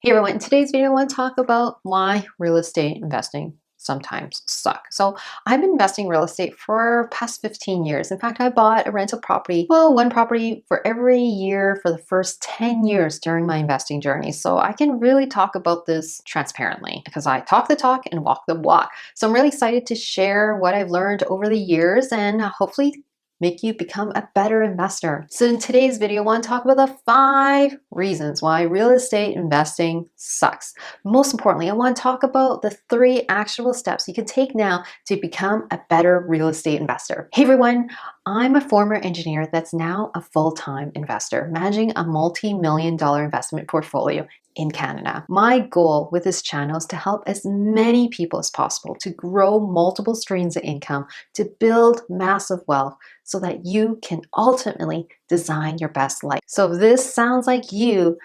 Hey everyone, in today's video I want to talk about why real estate investing sometimes suck. So I've been investing in real estate for past 15 years. In fact, I bought a rental property, one property for every year for the first 10 years during my investing journey. So I can really talk about this transparently because I talk the talk and walk the walk. So I'm really excited to share what I've learned over the years and hopefully make you become a better investor. So in today's video, I want to talk about the 5 reasons why real estate investing sucks. Most importantly, I want to talk about the 3 actionable steps you can take now to become a better real estate investor. Hey everyone, I'm a former engineer that's now a full-time investor, managing a multi-million-dollar investment portfolio in Canada. My goal with this channel is to help as many people as possible to grow multiple streams of income, to build massive wealth, so that you can ultimately design your best life. So if this sounds like you,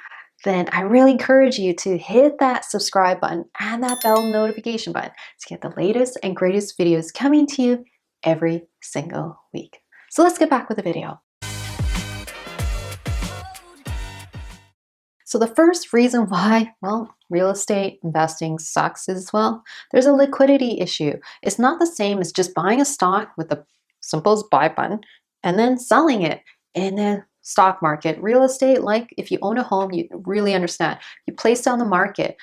then I really encourage you to hit that subscribe button and that bell notification button to get the latest and greatest videos coming to you every single week. So let's get back with the video. So the first reason why, real estate investing sucks is, there's a liquidity issue. It's not the same as just buying a stock with the simple as buy button and then selling it in the stock market. Real estate, like if you own a home, you really understand. You place it on the market.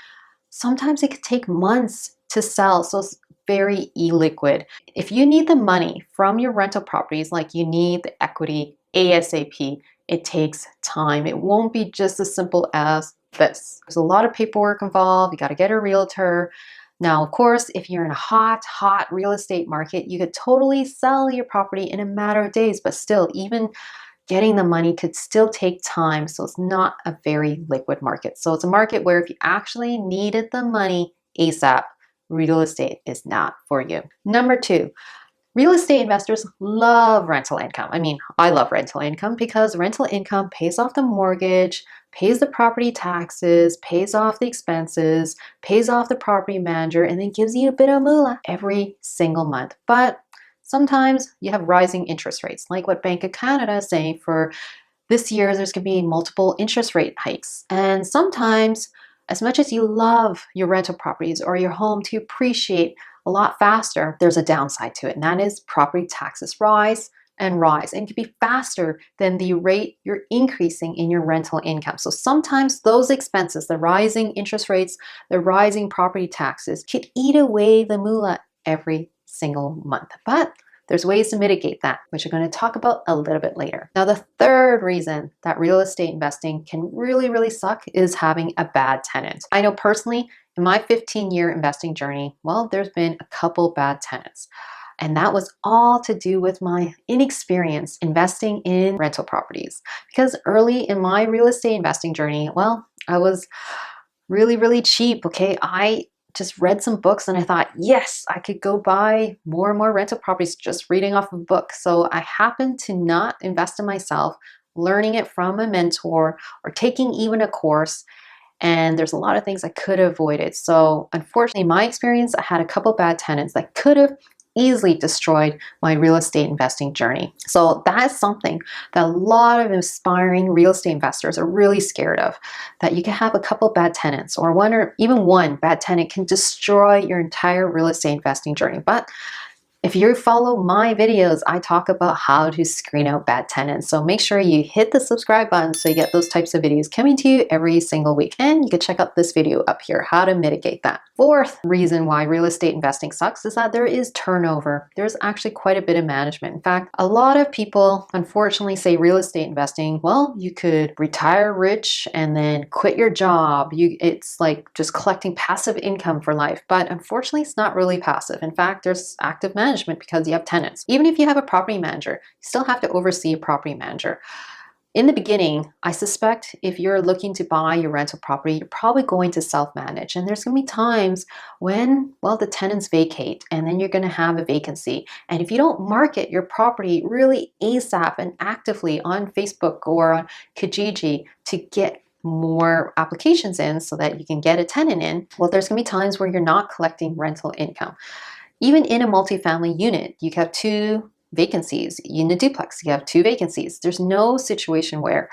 Sometimes it could take months to sell, so it's very illiquid. If you need the money from your rental properties, like you need the equity ASAP, it takes time. It won't be just as simple as this. There's a lot of paperwork involved. You got to get a realtor. Now, of course, if you're in a hot real estate market, you could totally sell your property in a matter of days, but still, even getting the money could still take time. So it's not a very liquid market. So it's a market where if you actually needed the money ASAP, real estate is not for you. Number 2, real estate investors love rental income. I mean, I love rental income because rental income pays off the mortgage, pays the property taxes, pays off the expenses, pays off the property manager, and then gives you a bit of moolah every single month. But sometimes you have rising interest rates, like what Bank of Canada is saying for this year, there's going to be multiple interest rate hikes. And sometimes, as much as you love your rental properties or your home to appreciate a lot faster, there's a downside to it, and that is property taxes rise and rise, and it can be faster than the rate you're increasing in your rental income. So sometimes those expenses, the rising interest rates, the rising property taxes, could eat away the moolah every single month. But there's ways to mitigate that, which I'm going to talk about a little bit later. Now, the third reason that real estate investing can really suck is having a bad tenant. I know personally, in my 15-year investing journey, there's been a couple bad tenants. And that was all to do with my inexperience investing in rental properties. Because early in my real estate investing journey, I was really cheap, okay? I just read some books and I thought, yes, I could go buy more and more rental properties just reading off a book. So I happened to not invest in myself, learning it from a mentor or taking even a course. And there's a lot of things I could have avoided. So unfortunately, in my experience, I had a couple bad tenants that could have easily destroyed my real estate investing journey. So that's something that a lot of aspiring real estate investors are really scared of, that you can have a couple bad tenants or one or even one bad tenant can destroy your entire real estate investing journey. But if you follow my videos, I talk about how to screen out bad tenants. So make sure you hit the subscribe button so you get those types of videos coming to you every single week. And you can check out this video up here, how to mitigate that. Fourth reason why real estate investing sucks is that there is turnover. There's actually quite a bit of management. In fact, a lot of people unfortunately say real estate investing, you could retire rich and then quit your job. It's like just collecting passive income for life. But unfortunately, it's not really passive. In fact, there's active management because you have tenants. Even if you have a property manager, you still have to oversee a property manager. In the beginning, I suspect if you're looking to buy your rental property, you're probably going to self-manage. And there's going to be times when, the tenants vacate and then you're going to have a vacancy. And if you don't market your property really ASAP and actively on Facebook or on Kijiji to get more applications in so that you can get a tenant in, there's going to be times where you're not collecting rental income. Even in a multifamily unit, you have 2 vacancies. In a duplex, you have 2 vacancies. There's no situation where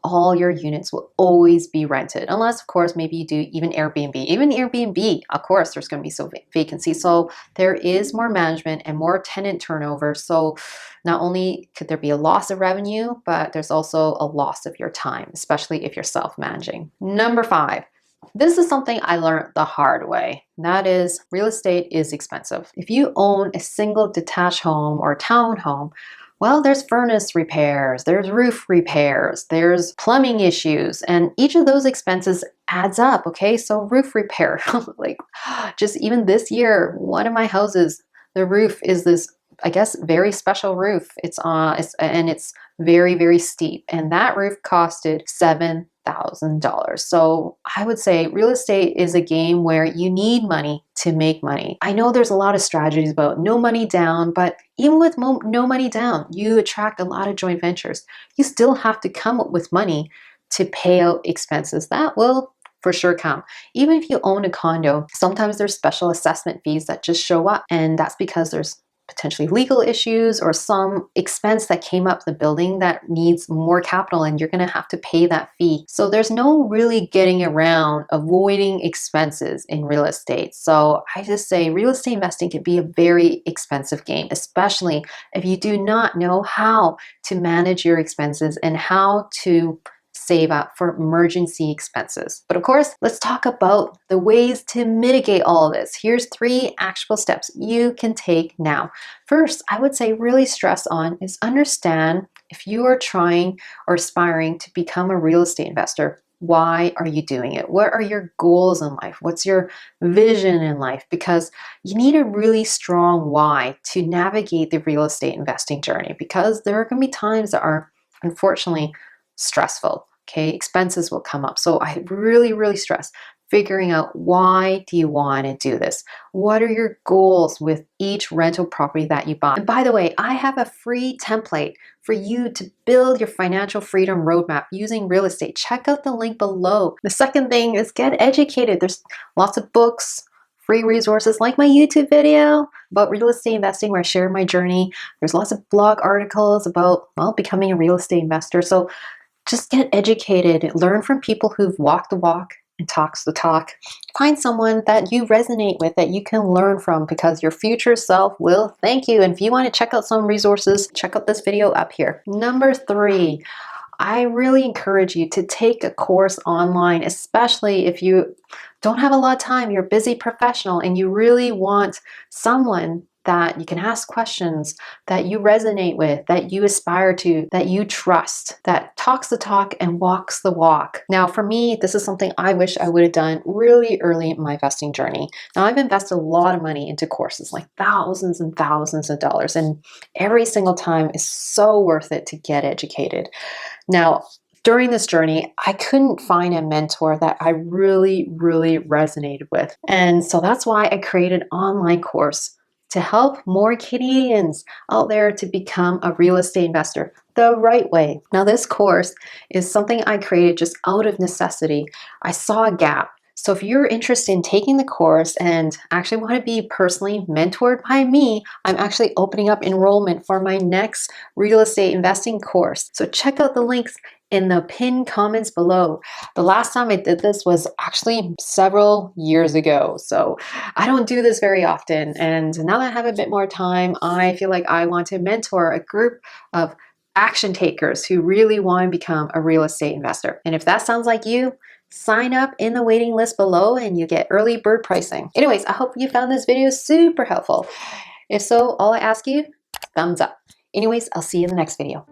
all your units will always be rented, unless of course maybe you do even Airbnb, of course there's going to be some vacancy, so there is more management and more tenant turnover. So not only could there be a loss of revenue, but there's also a loss of your time, especially if you're self-managing. Number 5, this is something I learned the hard way. That is, real estate is expensive. If you own a single detached home or townhome, well, there's furnace repairs, there's roof repairs, there's plumbing issues, and each of those expenses adds up, okay? So roof repair, like just even this year, one of my houses, the roof is this, I guess, very special roof. It's very, very steep, and that roof costed $7,000. So I would say real estate is a game where you need money to make money. I know there's a lot of strategies about no money down, but even with no money down, you attract a lot of joint ventures. You still have to come up with money to pay out expenses. That will for sure come. Even if you own a condo, sometimes there's special assessment fees that just show up, and that's because there's potentially legal issues or some expense that came up the building that needs more capital, and you're going to have to pay that fee. So there's no really getting around avoiding expenses in real estate. So I just say real estate investing can be a very expensive game, especially if you do not know how to manage your expenses and how to save up for emergency expenses. But of course, let's talk about the ways to mitigate all of this. Here's 3 actionable steps you can take now. First, I would say really stress on is understand if you are trying or aspiring to become a real estate investor. Why are you doing it? What are your goals in life? What's your vision in life? Because you need a really strong why to navigate the real estate investing journey, because there are going to be times that are unfortunately stressful. Okay, expenses will come up. So I really, really stress figuring out, why do you want to do this? What are your goals with each rental property that you buy? And by the way, I have a free template for you to build your financial freedom roadmap using real estate. Check out the link below. The second thing is get educated. There's lots of books, free resources like my YouTube video about real estate investing where I share my journey. There's lots of blog articles about, well, becoming a real estate investor. So just get educated, learn from people who've walked the walk and talks the talk. Find someone that you resonate with, that you can learn from, because your future self will thank you. And if you want to check out some resources, check out this video up here. Number 3, I really encourage you to take a course online, especially if you don't have a lot of time, you're a busy professional, and you really want someone that you can ask questions, that you resonate with, that you aspire to, that you trust, that talks the talk and walks the walk. Now, for me, this is something I wish I would have done really early in my investing journey. Now, I've invested a lot of money into courses, like thousands and thousands of dollars, and every single time is so worth it to get educated. Now, during this journey, I couldn't find a mentor that I really, really resonated with. And so that's why I created an online course to help more Canadians out there to become a real estate investor the right way. Now, this course is something I created just out of necessity. I saw a gap. So if you're interested in taking the course and actually want to be personally mentored by me, I'm actually opening up enrollment for my next real estate investing course. So check out the links in the pinned comments below. The last time I did this was actually several years ago. So I don't do this very often. And now that I have a bit more time, I feel like I want to mentor a group of action takers who really want to become a real estate investor. And if that sounds like you, sign up in the waiting list below and you get early bird pricing. Anyways, I hope you found this video super helpful. If so, all I ask you, thumbs up. Anyways, I'll see you in the next video.